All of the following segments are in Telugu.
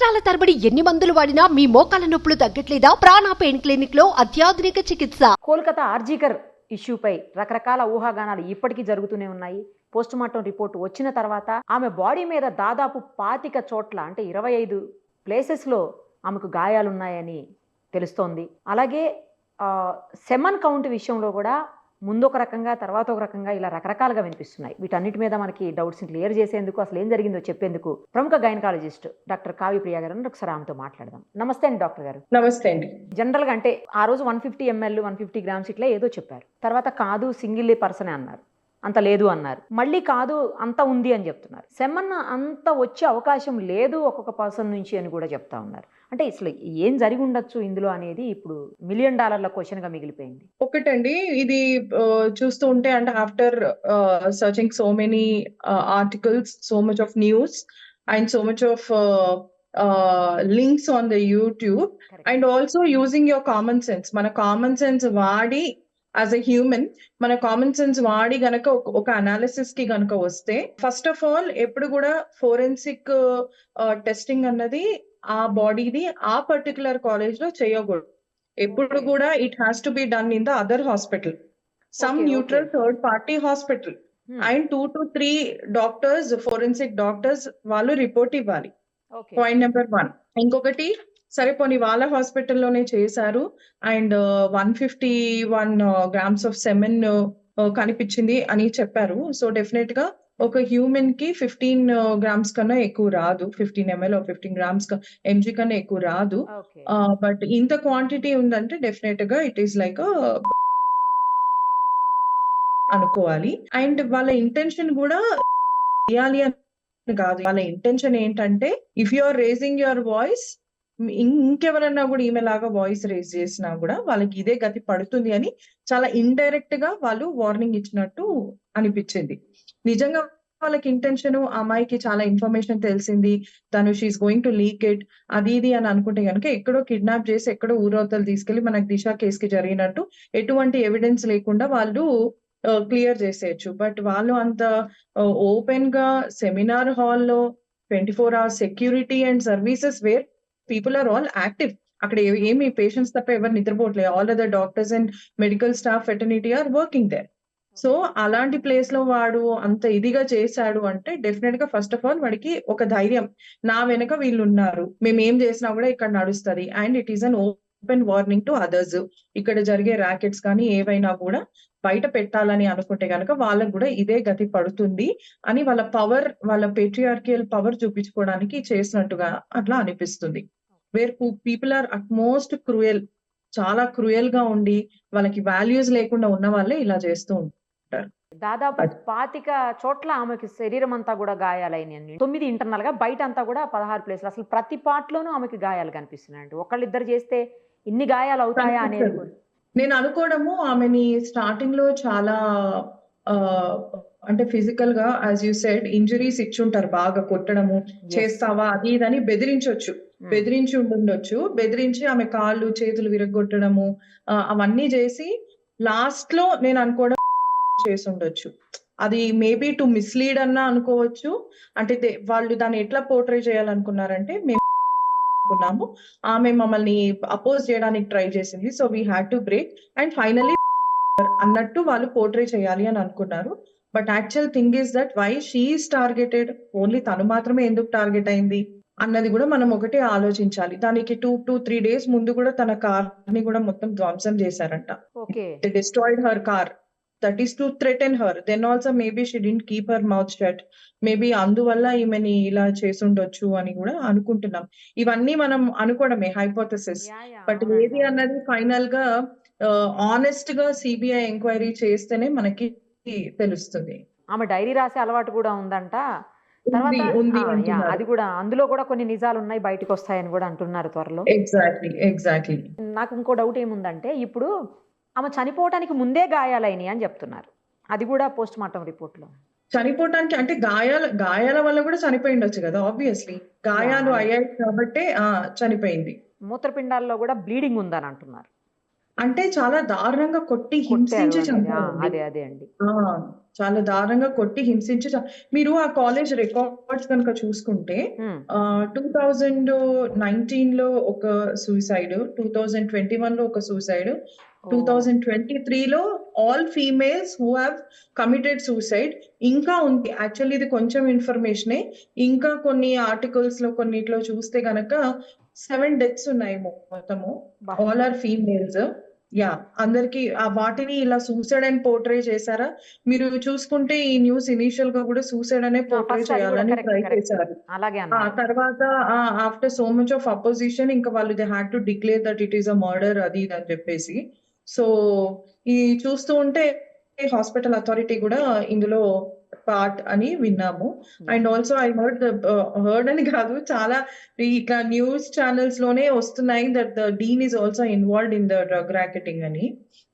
సంవత్సరాల తరబడి ఎన్ని మందులు వాడినా మీ మోకాల నొప్పులు తగ్గట్లేదా? ప్రాణ పెయిన్ క్లినిక్ లో అత్యాధునిక చికిత్స. కోల్కతా ఆర్జీకర్ ఇష్యూపై రకరకాల ఊహాగానాలు ఇప్పటికీ జరుగుతూనే ఉన్నాయి. పోస్ట్ మార్టం రిపోర్టు వచ్చిన తర్వాత ఆమె బాడీ మీద దాదాపు 25 చోట్ల అంటే 25 ప్లేసెస్లో ఆమెకు గాయాలున్నాయని తెలుస్తోంది. అలాగే సెమన్ కౌంట్ విషయంలో కూడా ముందు ఒక రకంగా తర్వాత ఒక రకంగా ఇలా రకరకాలుగా వినిపిస్తున్నాయి. వీటన్నిటి మీద మనకి డౌట్స్ని క్లియర్ చేసేందుకు, అసలు ఏం జరిగిందో చెప్పేందుకు ప్రముఖ గైనకాలజిస్ట్ డాక్టర్ కావ్య ప్రియ గారు ఒకసారి ఆమెతో మాట్లాడదాం. నమస్తే అండి డాక్టర్ గారు. నమస్తే అండి. జనరల్గా అంటే ఆ రోజు 150 ml 150 grams ఇట్లా ఏదో చెప్పారు. తర్వాత కాదు సింగిల్ పర్సనే అన్నారు, అంత లేదు అన్నారు, మళ్ళీ కాదు అంత ఉంది అని చెప్తున్నారు. సెమన్ అంత వచ్చే అవకాశం లేదు ఒక్కొక్క పర్సన్ నుంచి అని కూడా చెప్తా ఉన్నారు. అంటే అసలు ఏం జరిగి ఉండొచ్చు ఇందులో అనేది ఇప్పుడు $1 మిలియన్ క్వశ్చన్ గా మిగిలిపోయింది. ఒకటండి, ఇది చూస్తూ ఉంటే అంటే after searching so many articles, so much of news and so much of links on the YouTube and also using your common sense. మన కామన్ సెన్స్ వాడి యాజ్ ఎ హ్యూమన్ మన కామన్ సెన్స్ వాడి గనక ఒక అనాలిసిస్ కి గనక వస్తే, ఫస్ట్ ఆఫ్ ఆల్ ఎప్పుడు కూడా ఫోరెన్సిక్ టెస్టింగ్ అన్నది ఆ బాడీది ఆ పర్టికులర్ కాలేజ్ లో చేయకూడదు. ఎప్పుడు కూడా it has to be done in the other hospital, some neutral third party hospital and 2 to 3 doctors, forensic doctors వాళ్ళు రిపోర్ట్ ఇవ్వాలి. Point number 1. ఇంకొకటి, సరే పోనీ వాళ్ళ హాస్పిటల్లోనే చేశారు అండ్ 151 grams ఆఫ్ సెమెన్ కనిపించింది అని చెప్పారు. సో డెఫినెట్ గా ఒక హ్యూమన్ కి 15 grams కన్నా ఎక్కువ రాదు, 15 ml 15 grams mg కన్నా ఎక్కువ రాదు. బట్ ఇంత క్వాంటిటీ ఉందంటే డెఫినెట్ గా ఇట్ ఈస్ లైక్ అనుకోవాలి. అండ్ వాళ్ళ ఇంటెన్షన్ కూడా చేయాలి అని కాదు, వాళ్ళ ఇంటెన్షన్ ఏంటంటే if you are raising your voice, ఇంకెవరన్నా కూడా ఈమె లాగా వాయిస్ రేజ్ చేసినా కూడా వాళ్ళకి ఇదే గతి పడుతుంది అని చాలా ఇండైరెక్ట్ గా వాళ్ళు వార్నింగ్ ఇచ్చినట్టు అనిపించింది. నిజంగా వాళ్ళకి ఇంటెన్షన్ అమ్మాయికి చాలా ఇన్ఫర్మేషన్ తెలిసింది, తను she is going to leak it అది ఇది అని అనుకుంటే కనుక ఎక్కడో కిడ్నాప్ చేసి ఎక్కడో ఊరవతలు తీసుకెళ్లి మనకు దిశ కేసుకి జరిగినట్టు ఎటువంటి ఎవిడెన్స్ లేకుండా వాళ్ళు క్లియర్ చేసేయచ్చు. బట్ వాళ్ళు అంత ఓపెన్ గా సెమినార్ హాల్లో 24 hours security and services where people are all active, అక్కడ ఏమి పేషెంట్స్ తప్ప ఎవరు నిద్రపోవట్లేదు, all other doctors and medical staff fraternity are working there. So అలాంటి ప్లేస్ లో వాడు అంత ఇదిగా చేశాడు అంటే డెఫినెట్ గా ఫస్ట్ ఆఫ్ ఆల్ వాడికి ఒక ధైర్యం, నా వెనక వీళ్ళు ఉన్నారు, మేము ఏం చేసినా కూడా ఇక్కడ నడుస్తుంది and it is an open warning to others. ఇక్కడ జరిగే ర్యాకెట్స్ కానీ ఏవైనా కూడా బయట పెట్టాలని అనుకుంటే కనుక వాళ్ళకు కూడా ఇదే గతి పడుతుంది అని వాళ్ళ పవర్, వాళ్ళ పేట్రియార్కియల్ పవర్ చూపించుకోవడానికి చేసినట్టుగా అట్లా అనిపిస్తుంది. Where people are utmost cruel, చాలా క్రూయల్ గా ఉండి వాళ్ళకి వాల్యూస్ లేకుండా ఉన్న వాళ్ళే ఇలా చేస్తూ ఉంటారు. దాదాపు 25 చోట్ల ఆమెకి శరీరం అంతా కూడా గాయాలైనాయి. 9 ఇంటర్నల్ గా, బయట అంతా కూడా 16 ప్లేస్లు. అసలు ప్రతి పార్ట్ లోనూ ఆమెకి గాయాలు కనిపిస్తున్నాయండి. ఒకళ్ళిద్దరు చేస్తే ఇన్ని గాయాలు అవుతాయా అనేది నేను అనుకోవడము, ఆమెని స్టార్టింగ్ లో చాలా అంటే ఫిజికల్ గా యాజ్ యూ సెడ్ ఇంజరీస్ ఇచ్చుంటారు, బాగా కొట్టడము, చేస్తావా అది ఇదని బెదిరించి ఉండొచ్చు. బెదిరించి ఆమె కాళ్ళు చేతులు విరగొట్టడము అవన్నీ చేసి లాస్ట్ లో నేను అనుకోవడం చేసి ఉండొచ్చు. అది మేబీ టు మిస్లీడ్ అన్నా అనుకోవచ్చు. అంటే వాళ్ళు దాన్ని ఎట్లా పోర్ట్రే చేయాలనుకున్నారంటే, మేము అనుకున్నాము ఆమె మమ్మల్ని అపోజ్ చేయడానికి ట్రై చేసింది, so we had to break and finally అన్నట్టు వాళ్ళు పోర్ట్రే చేయాలి అని అనుకున్నారు. But actual thing is that why she is targeted, only తను మాత్రమే ఎందుకు టార్గెట్ అయింది అన్నది కూడా మనం ఒకటి ఆలోచించాలి. దానికి 2 to 3 days ముందు కూడా తన కార్ ని కూడా మొత్తం ధ్వంసం చేశారంట. Destroyed her car, that is to threaten her. Then also maybe she didn't keep her mouth shut, maybe అందువల్ల ఈమెని ఇలా చేసుండొచ్చు అని కూడా అనుకుంటున్నాం. ఇవన్నీ మనం అనుకోవడమే, హైపోథెసిస్. బట్ ఏది అన్నది ఫైనల్ గా ఆనెస్ట్ గా సిబిఐ ఎంక్వైరీ చేస్తేనే మనకి తెలుస్తుంది. ఆమె డైరీ రాసే అలవాటు కూడా ఉందంట. అది కూడా, అందులో కూడా కొన్ని నిజాలు ఉన్నాయి, బయటకు వస్తాయని కూడా అంటున్నారు త్వరలో. ఎగ్జాక్ట్లీ. నాకు ఇంకో డౌట్ ఏముందంటే, ఇప్పుడు ఆమె చనిపోవటానికి ముందే గాయాలైనాయి అని చెప్తున్నారు. అది కూడా పోస్ట్ మార్టం రిపోర్ట్ లో. చనిపోవటానికి అంటే గాయాల వల్ల కూడా చనిపోయి ఉండొచ్చు కదా, ఆబ్వియస్లీ గాయాలు అయ్యాయి కాబట్టి చనిపోయింది. మూత్రపిండాల్లో కూడా బ్లీడింగ్ ఉందని అంటున్నారు. అంటే చాలా దారుణంగా కొట్టి కొట్టారు హింసించి అనేది. చంపారండి. అదే అండి. ఆ! చాలా దారుణంగా కొట్టి హింసించి మీరు ఆ కాలేజ్ రికార్డ్స్ గనుక చూసుకుంటే హ్మ్. 2019లో ఒక సూసైడ్, 2021లో ఒక సూసైడ్, ఓహ్! 2023లో all females who have committed suicide ఇంకా ఉంది. యాక్చువల్లీ ఇది కొంచెం ఇన్ఫర్మేషనే. ఇంకా కొన్ని ఆర్టికల్స్‌లో కొన్నిట్లో చూస్తే గనక 7 డెత్స్ ఉన్నాయి మొత్తము. అబ్బా! All are females. యాహ్! అందరికి వాటిని ఇలా సూసైడ్ అని పోర్ట్రే చేసారా? మీరు చూసుకుంటే ఈ న్యూస్ ఇనీషియల్‌గా గూడా సూసైడ్ అనే పోర్ట్రే ఫస్ట్ అది కూడా చేయాలని కరెక్ట్. Try correct. చేశారు. అలాగే ఆ అన్నారు. తర్వాత after so much of opposition ఇంకా వాళ్ళు they had to declare that it is a murder అది ఇది అని చెప్పేసి. సో, ఈ చూస్తూ ఉంటే హాస్పిటల్ అథారిటీ గూడా ఇందులో పార్ట్ అని విన్నాము. Yeah! And also I heard అని కాదు చాలా ఇట్లా న్యూస్ ఛానెల్స్ లోనే వస్తున్నాయి that the dean is also involved in the drug racketing అని.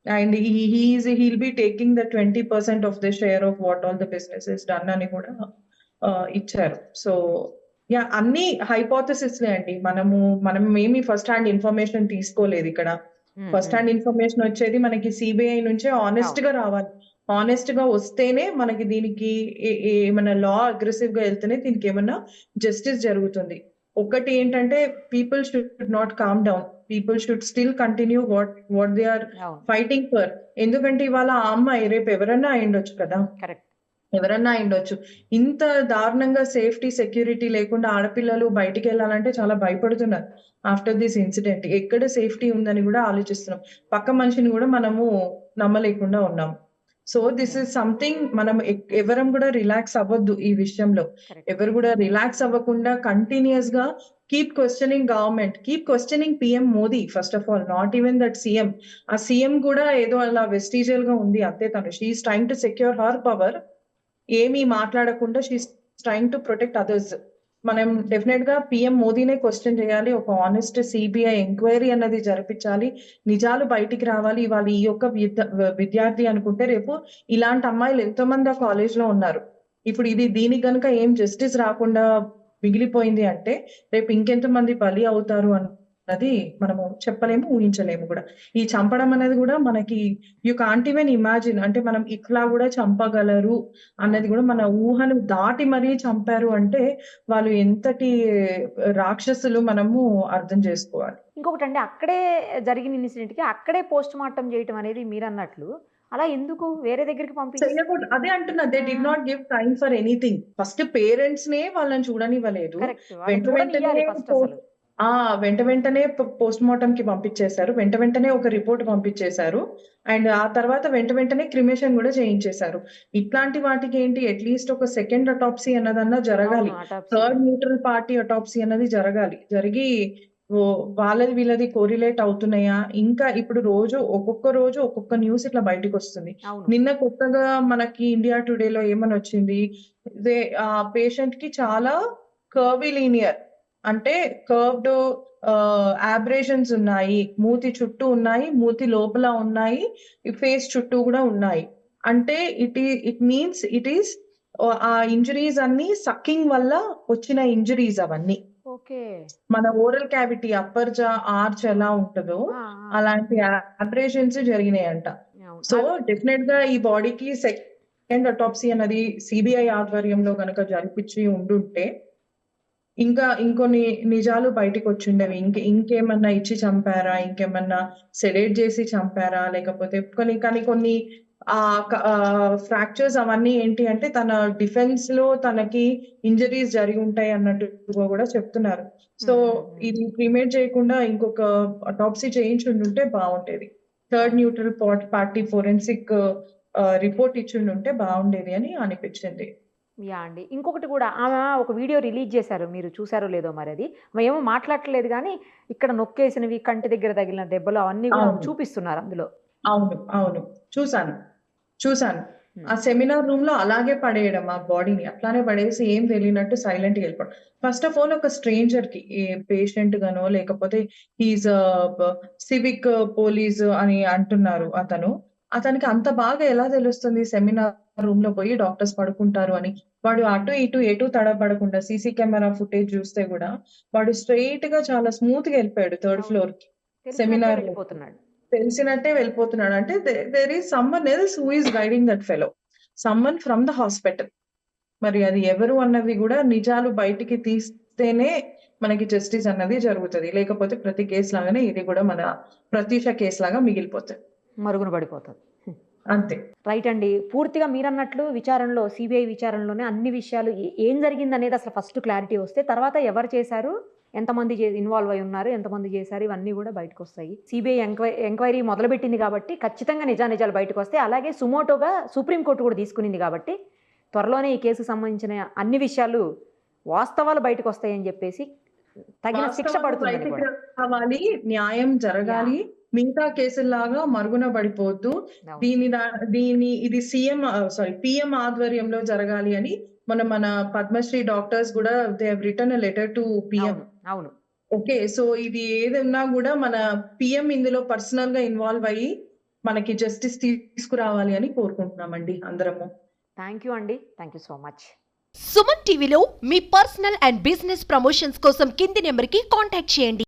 And he'll be taking the 20% of the share of what all the business is done అని కూడా ఇచ్చారు. So yeah! అన్ని హైపోథెసిస్‌లే అండి. మనం ఏమి ఫస్ట్ హ్యాండ్ ఇన్ఫర్మేషన్ తీసుకోలేదు ఇక్కడ. హ్మ్. ఫస్ట్ హ్యాండ్ ఇన్ఫర్మేషన్ వచ్చేది మనకి సీబీఐ నుంచే అవును. హానెస్ట్‌గా రావాలి. హానెస్ట్‌గా వస్తేనే మనకి దీనికి ఏమన్నా లా అగ్రెసివ్‌గా ఎళ్తేనే దీనికేమన్నా జస్టిస్ జరుగుతుంది. ఒకటి ఏంటంటే people should not calm down. People should still continue what they are అవును. Fighting for. ఎందుకంటే ఇవాళ ఆ అమ్మాయి రేపు ఎవరన్నా అయ్యుండొచ్చు కదా! కరెక్ట్. ఎవరన్నా అయ్యుండొచ్చు. ఇంత దారుణంగా సేఫ్టీ, సెక్యూరిటీ లేకుండా ఆడపిల్లలు బయటికెళ్ళాలంటే చాలా భయపడుతున్నారు. After this incident. ఎక్కడ సేఫ్టీ ఉందని గూడా ఆలోచిస్తున్నాం. పక్క మనిషిని గూడా మనము నమ్మలేకుండా ఉన్నాం. So, this yeah! Is something మనం ఎవరం గూడా రిలాక్స్ అవ్వద్దు ఈ విషయంలో. కరెక్ట్. ఎవరు గూడా రిలాక్స్ అవ్వకుండా కంటిన్యూయస్‌గా keep questioning government. Keep questioning PM Modi first of all. Not even that CM. ఆ సీఎం గూడా ఏదో అలా వెస్టిజియల్‌గా ఉంది అంతే తను. She is trying to secure her power. ఏమీ మాట్లాడకుండా she is trying to protect others. మనం డెఫినిట్‌గా పీఎం మోదీనే క్వెషన్ చేయాలి. ఒక హానెస్ట్ సీబీఐ ఎంక్వైరీ అన్నది జరిపించాలి. నిజాలు బయటికి రావాలి. ఇవాళ ఈ యొక్క విద్యార్థి అనుకుంటే రేపు ఇలాంటి అమ్మాయిలు ఎంతోమంది ఆ కాలేజ్‌లో ఉన్నారు. ఇప్పుడు దీనికి గనుక ఏం జస్టిస్ రాకుండా మిగిలిపోయింది అంటే రేపు ఇంకెంతమంది బలి అవుతారు అన్నది మనము చెప్పలేము, ఊహించలేము గూడా. ఈ చంపడం అనేది గూడా మనకి యూ కాంట్ ఈవెన్ ఇమాజిన్ అంటే మనం ఇట్లా గూడా చంపగలరు అన్నది అవును. గూడా మన ఊహను దాటి మరీ చంపారు అంటే వాళ్ళు ఎంతటి రాక్షసులు మనము అర్థం చేసుకోవాలి. ఇంకొకటండి అక్కడే జరిగిన ఇన్సిడెంట్‌కి అక్కడే పోస్ట్‌మార్టం చేయటం అనేది మీరన్నట్లు అలా ఎందుకు వేరే దగ్గరికి చెయ్యకూడదు. అదే అంటున్నా. They did ah! Not give time for anything. First పేరెంట్స్‌నే వాళ్ళని చూడనివ్వలేదు. కరెక్ట్. వాళ్ళని వెంట వెంటనే చూడనియ్యాలి ఫస్ట్ పో అసలు. ఆ! వెంట వెంటనే పోస్ట్‌మార్టంకి పంపించేశారు. వెంట వెంటనే ఒక రిపోర్ట్ పంపించేశారు. అండ్ ఆ తర్వాత వెంట వెంటనే క్రిమేషన్ గూడా చేయించేశారు. ఇట్లాంటి వాటికేంటి అట్‌లీస్ట్ ఒక సెకండ్ అటాప్సీ అన్నదన్నా జరగాలి. అవును. Autopsy. Third neutral party autopsy అన్నది జరగాలి. జరిగి వాళ్ళది వీళ్ళది కోరిలేట్ అవుతున్నాయా? ఇంకా ఇప్పుడు ఒక్కొక్క రోజు ఒక్కొక్క న్యూస్ ఇట్లా బయటికొస్తుంది. అవును. నిన్న కొత్తగా మనకి ఇండియా టుడేలో ఏమనొచ్చింది? పేషెంట్‌కి చాలా కర్విలీనియర్ అంటే కర్వ్డ్ అబ్రేషన్స్ ఉన్నాయి. మూతి చుట్టూ ఉన్నాయి. మూతి లోపల ఉన్నాయి. ఫేస్ చుట్టూ గూడా ఉన్నాయి. అంటే ఇట్ మీన్స్ ఇట్ ఈస్ ఆ ఇంజ్యూరీస్ అన్నీ సక్కింగ్ వల్ల వచ్చిన ఇంజ్యూరీస్ అవన్నీ. ఓకే. మన ఓరల్ క్యావిటీ అప్పర్ ఆర్చ్ ఎలా ఉంటదో, ఆ! ఆ! అలాంటి అబ్రేషన్స్ జరిగినాయంట. అవును. సో, డెఫినెట్‌గా ఈ బాడీకి సెకండ్ అటాప్సీ అన్నది సీబీఐ ఆధ్వర్యంలో గనక జరిపిచ్చి ఉండుంటే, ఇంకా ఇంకొన్ని నిజాలు బయటికొచ్చుండేవి. ఇంకేమన్నా ఇచ్చి చంపారా? ఇంకేమన్నా సెడేట్ జేసి చంపారా? లేకపోతే కొన్ని ఫ్రాక్చర్స్ అవన్నీ ఏంటి అంటే తన డిఫెన్స్‌లో తనకి ఇంజ్యూరీస్ జరిగుంటాయి అన్నట్టుగా గూడా చెప్తున్నారు. సో, హ్మ్. హ్మ్. హ్మ్. ఇది క్రిమేట్ చేయకుండా ఇంకొక అటాప్సీ చేయించుండుంటే బావుండేది. థర్డ్ అవును. న్యూట్రల్ పార్టీ ఫోరెన్సిక్ రిపోర్ట్ ఇచ్చుండుంటే బావుండేది అని అనిపిచ్చింది. యాహ్! అండి. ఇంకొకటి కూడా ఆమె ఒక వీడియో రిలీజ్ చేశారు. మీరు చూసారో లేదో మరది. ఆమె ఏమో మాట్లాడట్లేదు గానీ, ఇక్కడ నొక్కేసినవి, కంటి దగ్గర తగిలిన దెబ్బలు అవన్నీ గూడా అవును. చూపిస్తున్నారు అందులో. అవును. అవును. చూసాను. చూసాను. హ్మ్. ఆ సెమినార్ రూమ్‌లో అలాగే పడేయడం ఆ బాడీని. అట్లానే పడేసి ఏం తెలియనట్టు సైలెంట్‌గా ఎళ్ళిపోవడం. ఫస్ట్ ఆఫ్ ఆల్ ఒక స్ట్రేంజర్‌కి ఏ పేషెంట్ గానో లేకపోతే హి ఈస్ సివిక్ పోలీస్ అని అంటున్నారు అతను. అతనికి అంత బాగా ఎలా తెలుస్తుంది సెమినార్ రూమ్‌లో పోయి డాక్టర్స్ పడుకుంటారు అని. వాడు అటు ఇటు ఎటు తడబడకుండా సీసీ కెమెరా ఫుటేజ్ చూస్తే గూడా వాడు స్ట్రెయిట్‌గా చాలా స్మూత్‌గా ఎళ్ళిపోయాడు థర్డ్ అవును. ఫ్లోర్‌కి. తెలిసినట్టే సెమినార్ రూమ్‌కి. వెళ్ళిపోతున్నాడు. తెలిసినట్టే వెళ్ళిపోతున్నాడు అంటే there is someone else who is guiding that fellow, someone from the hospital. మరి అది ఎవరు అన్నది కూడా నిజాలు బయటికి తీస్తేనే మనకి జస్టిస్ అన్నది జరుగుతుంది. లేకపోతే ప్రతి కేసు లాగానే ఇది కూడా మన ప్రతీష కేసు లాగా మిగిలిపోతుంది, మరుగున పడిపోతుంది. అంతే. రైట్ అండి. పూర్తిగా మీరన్నట్లు విచారణలో, సిబిఐ విచారణలోనే అన్ని విషయాలు ఏం జరిగింది అనేది అసలు ఫస్ట్ క్లారిటీ వస్తే తర్వాత ఎవరు చేశారు, ఎంతమంది ఇన్వాల్వ్ అయి ఉన్నారు, ఎంతమంది చేశారు, ఇవన్నీ కూడా బయటకు వస్తాయి. సిబిఐ ఎంక్వైరీ మొదలుపెట్టింది కాబట్టి ఖచ్చితంగా నిజాలు బయటకు వస్తాయి. అలాగే సుమోటోగా సుప్రీంకోర్టు కూడా తీసుకునింది కాబట్టి త్వరలోనే ఈ కేసుకు సంబంధించిన అన్ని విషయాలు, వాస్తవాలు బయటకు వస్తాయని చెప్పేసి తగిన శిక్ష పడుతుంది కూడా. కావాలి, న్యాయం జరగాలి, మిగతా కేసుల్లాగా మరుగున పడిపోవద్దు. దీని ఇది పిఎం ఆధ్వర్యంలో జరగాలి అని మన పద్మశ్రీ డాక్టర్స్ కూడా they have written a letter to PM. అవును. ఓకే, సో ఇది ఏదన్నా కూడా మన పిఎం ఇందులో పర్సనల్ గా ఇన్వాల్వ్ అయ్యి మనకి జస్టిస్ తీసుకురావాలి అని కోరుకుంటున్నామండి అందరము. థ్యాంక్ యూ అండి, thank you so much. Suman టీవీలో మీ పర్సనల్ అండ్ బిజినెస్ ప్రమోషన్స్ కోసం కింది నెంబర్కి కాంటాక్ట్ చేయండి.